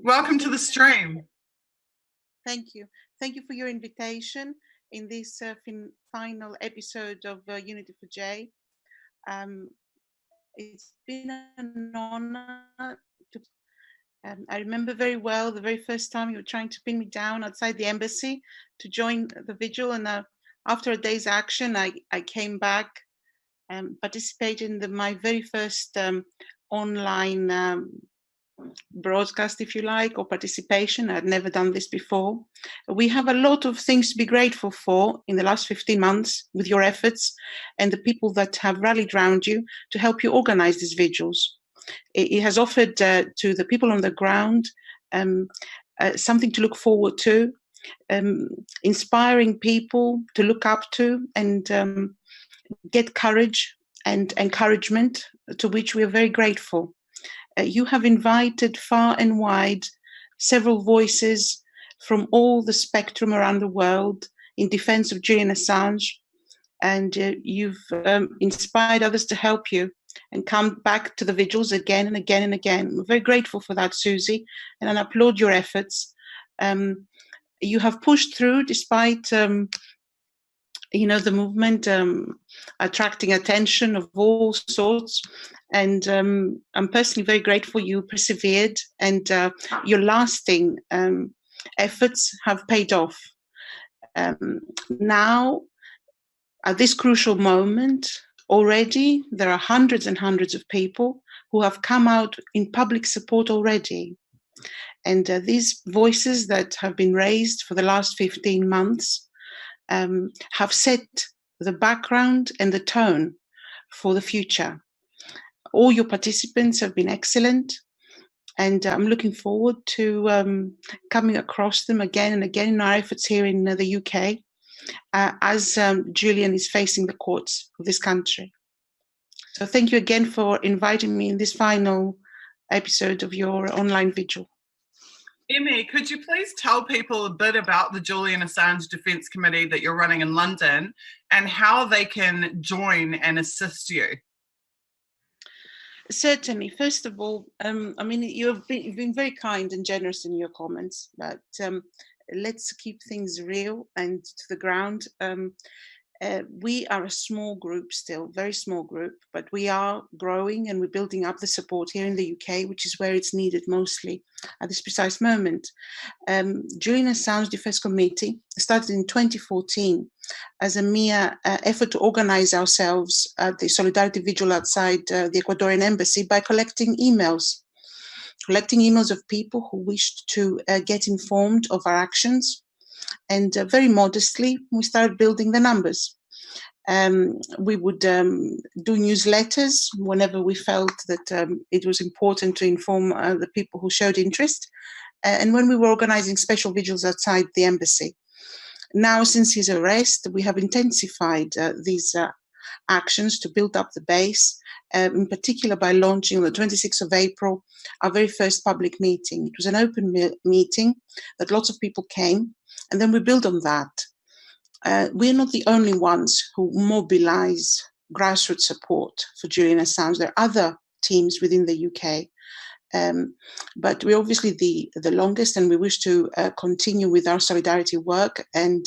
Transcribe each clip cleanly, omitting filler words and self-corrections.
Welcome to the stream. Thank you. Thank you for your invitation in this final episode of Unity4J. It's been an honor to. I remember very well the very first time you were trying to pin me down outside the embassy to join the vigil, and after a day's action, I came back and participated in my very first online broadcast, if you like, or participation. I'd never done this before. We have a lot of things to be grateful for in the last 15 months with your efforts and the people that have rallied around you to help you organize these vigils. It has offered to the people on the ground something to look forward to, inspiring people to look up to and get courage and encouragement, to which we are very grateful. You have invited far and wide several voices from all the spectrum around the world in defense of Julian Assange, and you've inspired others to help you and come back to the vigils again and again and again. We're very grateful for that, Suzie, and I applaud your efforts. You have pushed through despite the movement attracting attention of all sorts, and I'm personally very grateful you persevered, and your lasting efforts have paid off. Now, at this crucial moment, already there are hundreds and hundreds of people who have come out in public support already. And these voices that have been raised for the last 15 months have set the background and the tone for the future. All your participants have been excellent, and I'm looking forward to coming across them again and again in our efforts here in the UK as Julian is facing the courts of this country. So thank you again for inviting me in this final episode of your online vigil. Emmy, could you please tell people a bit about the Julian Assange Defence Committee that you're running in London and how they can join and assist you? Certainly. First of all, you've been very kind and generous in your comments, but let's keep things real and to the ground. We are a small group still, very small group, but we are growing and we're building up the support here in the UK, which is where it's needed mostly at this precise moment. Julian Assange Defence Committee started in 2014 as a mere effort to organize ourselves at the Solidarity Vigil outside the Ecuadorian embassy by collecting emails of people who wished to get informed of our actions. And very modestly, we started building the numbers. We would do newsletters whenever we felt that it was important to inform the people who showed interest, and when we were organizing special vigils outside the embassy. Now, since his arrest, we have intensified these actions to build up the base, in particular by launching on the 26th of April our very first public meeting. It was an open meeting that lots of people came, and then we build on that. We're not the only ones who mobilize grassroots support for Julian Assange. There are other teams within the UK, but we're obviously the longest, and we wish to continue with our solidarity work, and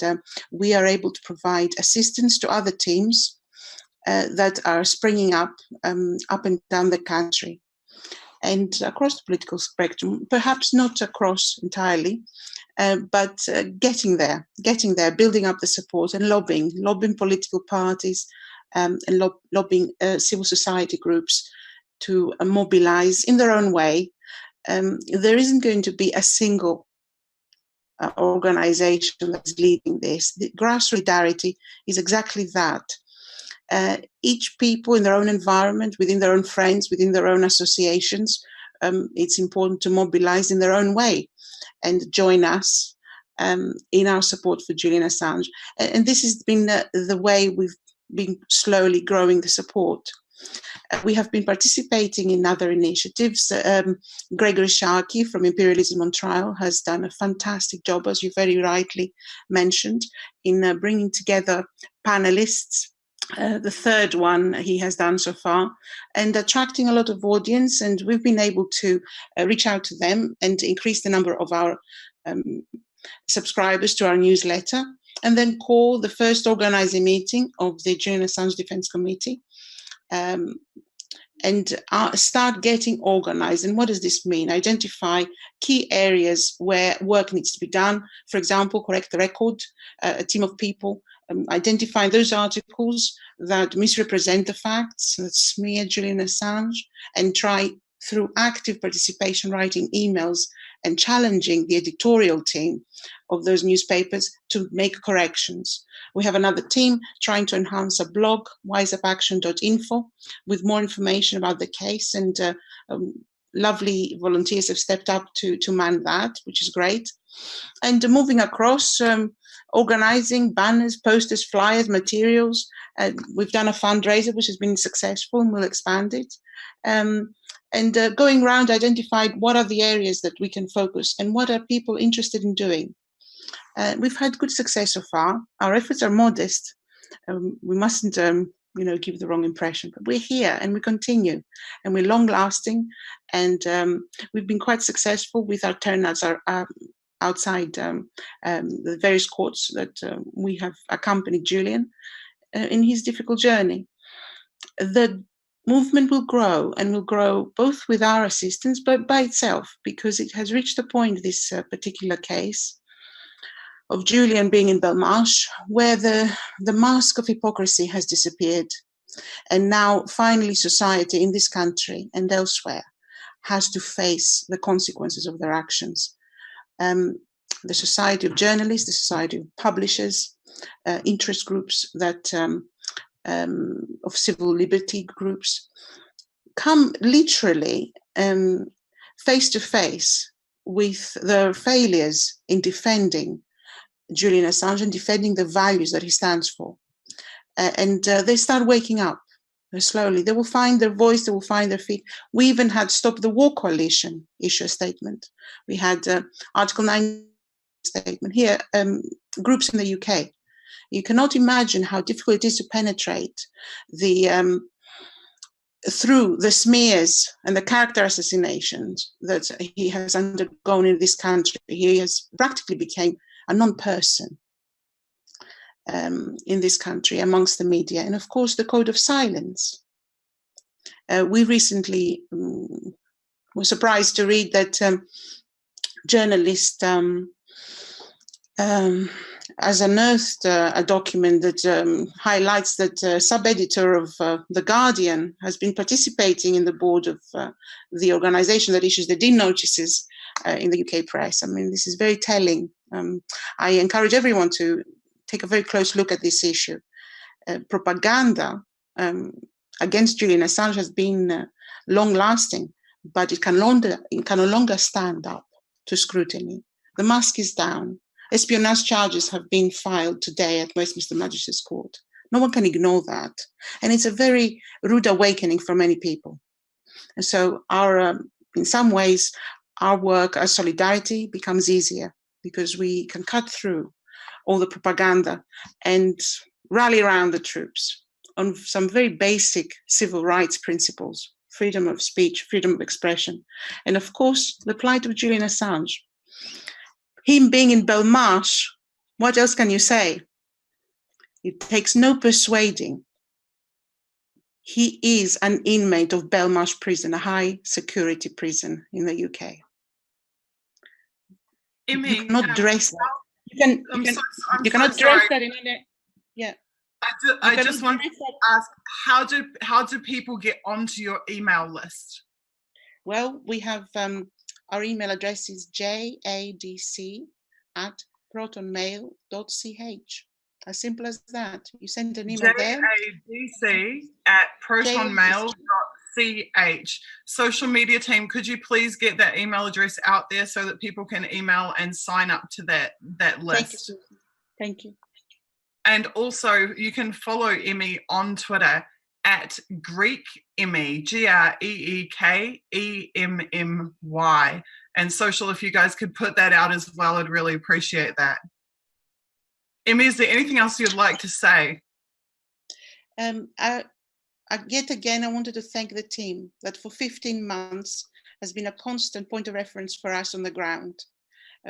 we are able to provide assistance to other teams that are springing up and down the country and across the political spectrum, perhaps not across entirely, but getting there, building up the support and lobbying political parties and lobbying civil society groups to mobilize in their own way. There isn't going to be a single organization that's leading this. The grassroots solidarity is exactly that. Each people in their own environment, within their own friends, within their own associations, it's important to mobilize in their own way and join us in our support for Julian Assange. And this has been the way we've been slowly growing the support. We have been participating in other initiatives. Gregory Sharkey from Imperialism on Trial has done a fantastic job, as you very rightly mentioned, in bringing together panelists the third one he has done so far, and attracting a lot of audience. And we've been able to reach out to them and increase the number of our subscribers to our newsletter, and then call the first organizing meeting of the Julian Assange Defence Committee, and start getting organized. And what does this mean? Identify key areas where work needs to be done. For example, correct the record, a team of people, identify those articles that misrepresent the facts, that smear Julian Assange, and try through active participation, writing emails and challenging the editorial team of those newspapers to make corrections. We have another team trying to enhance a blog, wiseupaction.info, with more information about the case, and lovely volunteers have stepped up to man that, which is great. And moving across, organizing banners, posters, flyers, materials. We've done a fundraiser which has been successful, and we'll expand it. And going around, identified what are the areas that we can focus and what are people interested in doing. We've had good success so far. Our efforts are modest. We mustn't, give the wrong impression. But we're here and we continue, and we're long-lasting. And we've been quite successful with our turnouts outside the various courts that we have accompanied Julian in his difficult journey. The movement will grow, and will grow both with our assistance, but by itself, because it has reached a point, this particular case of Julian being in Belmarsh, where the mask of hypocrisy has disappeared. And now finally society in this country and elsewhere has to face the consequences of their actions. The Society of Journalists, the Society of Publishers, interest groups that of civil liberty groups come literally face to face with their failures in defending Julian Assange and defending the values that he stands for. And they start waking up slowly. They will find their voice, they will find their feet. We even had Stop the War Coalition issue a statement. We had Article 9 statement here, groups in the UK. You cannot imagine how difficult it is to penetrate through the smears and the character assassinations that he has undergone in this country. He has practically become a non-person in this country amongst the media. And of course, the code of silence. We recently were surprised to read that journalist has unearthed a document that highlights that a sub-editor of The Guardian has been participating in the board of the organisation that issues the DIN notices in the UK press. I mean, this is very telling. I encourage everyone to take a very close look at this issue. Propaganda against Julian Assange has been long-lasting, but it can no longer stand up to scrutiny. The mask is down. Espionage charges have been filed today at Westminster Magistrates Court. No one can ignore that. And it's a very rude awakening for many people. And so in some ways, our work, our solidarity becomes easier because we can cut through all the propaganda and rally around the troops on some very basic civil rights principles, freedom of speech, freedom of expression, and of course, the plight of Julian Assange. Him being in Belmarsh, what else can you say? It takes no persuading. He is an inmate of Belmarsh prison, a high security prison in the UK. Emmy, you cannot dress that. You cannot dress that in a... Yeah. I just want to ask, how do people get onto your email list? Well, we have our email address is jadc@protonmail.ch. As simple as that. You send an email there. jadc@protonmail.ch. Social media team, could you please get that email address out there so that people can email and sign up to that list? Thank you, Susie. Thank you. And also, you can follow Emmy on Twitter at Greek Emmy, GreekEmmy. And social, if you guys could put that out as well, I'd really appreciate that. Emmy, is there anything else you'd like to say? Yet again, I wanted to thank the team that for 15 months has been a constant point of reference for us on the ground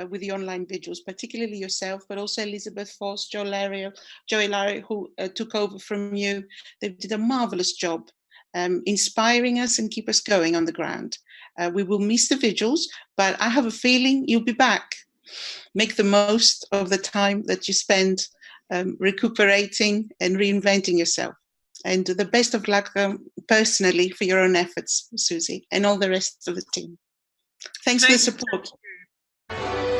with the online vigils, particularly yourself, but also Elizabeth Foss, Joe Larry, who took over from you. They did a marvelous job inspiring us and keep us going on the ground. We will miss the vigils, but I have a feeling you'll be back. Make the most of the time that you spend recuperating and reinventing yourself. And the best of luck personally for your own efforts, Suzie, and all the rest of the team. Thanks for the support. You.